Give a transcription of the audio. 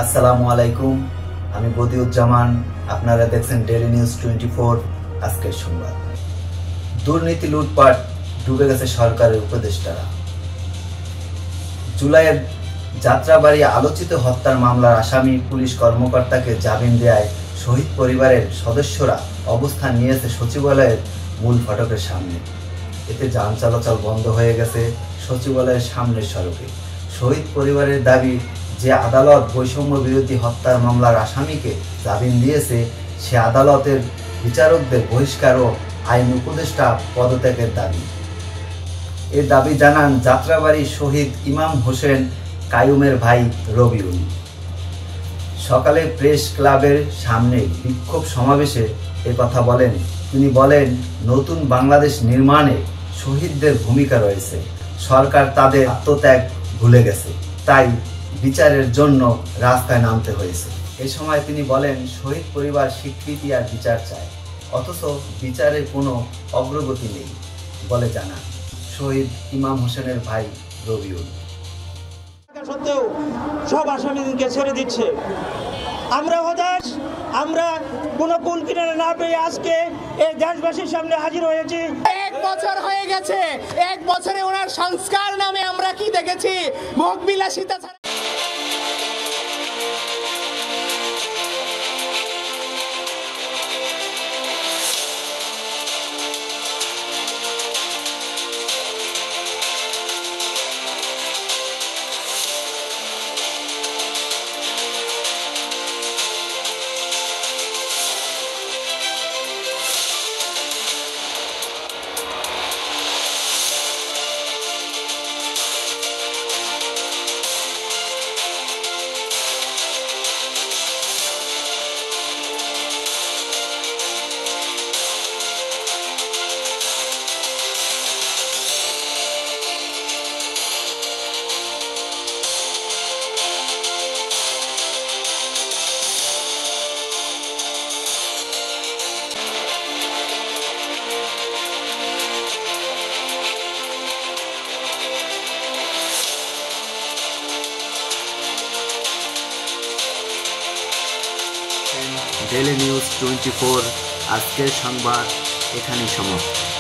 আসসালামু আলাইকুম, আমি বদিউজ্জামান। আপনারা দেখছেন ডেইলি নিউজ 24। আজকের সংবাদ: দুর্নীতি, লুটপাট, ডুবে গেছে সরকারের উপদেষ্টারা। জুলাইয়ের যাত্রাবাড়ি আলোচিত হত্যার মামলার আসামি পুলিশ কর্মকর্তাকে জামিন দেয়ায় শহীদ পরিবারের সদস্যরা অবস্থান নিয়েছে সচিবালয়ের মূল ফটকের সামনে। এতে যান চলাচল বন্ধ হয়ে গেছে সচিবালয়ের সামনের সড়কে। শহীদ পরিবারের দাবি, যে আদালত বৈষম্য বিরোধী হত্যার মামলার আসামিকে জামিন দিয়েছে, সে আদালতের বিচারকদের বহিষ্কার ও আইন উপদেষ্টা পদত্যাগের দাবি। এ দাবি জানান যাত্রাবাড়ি শহীদ ইমাম হোসেন কাইয়ুমের ভাই রবিউল। সকালে প্রেস ক্লাবের সামনে বিক্ষোভ সমাবেশে কথা বলেন তিনি। বলেন, নতুন বাংলাদেশ নির্মাণে শহীদদের ভূমিকা রয়েছে, সরকার তাদের আত্মত্যাগ ভুলে গেছে, তাই বিচারের জন্য রাস্তায় নামতে হয়েছে। এ সময় তিনি বলেন, শহীদ পরিবার স্বীকৃতি আর বিচার চায়, অথচ বিচারের কোনো অগ্রগতি নেই বলে জানান শহীদ ইমাম হোসেনের ভাই রবিউল। সত্ত্বেও সব আসামিদেরকে ছেড়ে দিচ্ছে। আমরা হতাশ, আমরা কোনো কুল কিনারা না পেয়ে আজকে এই দেশবাসীর সামনে হাজির হয়েছি। 1 বছর হয়ে গেছে, 1 বছরে ওনার সংস্কার নামে আমরা কি দেখেছি? ভোগ বিলাসিতা ছাড়া। ডেইলি নিউজ 24 আজকের সংবাদ এখানেই সমাপ্ত।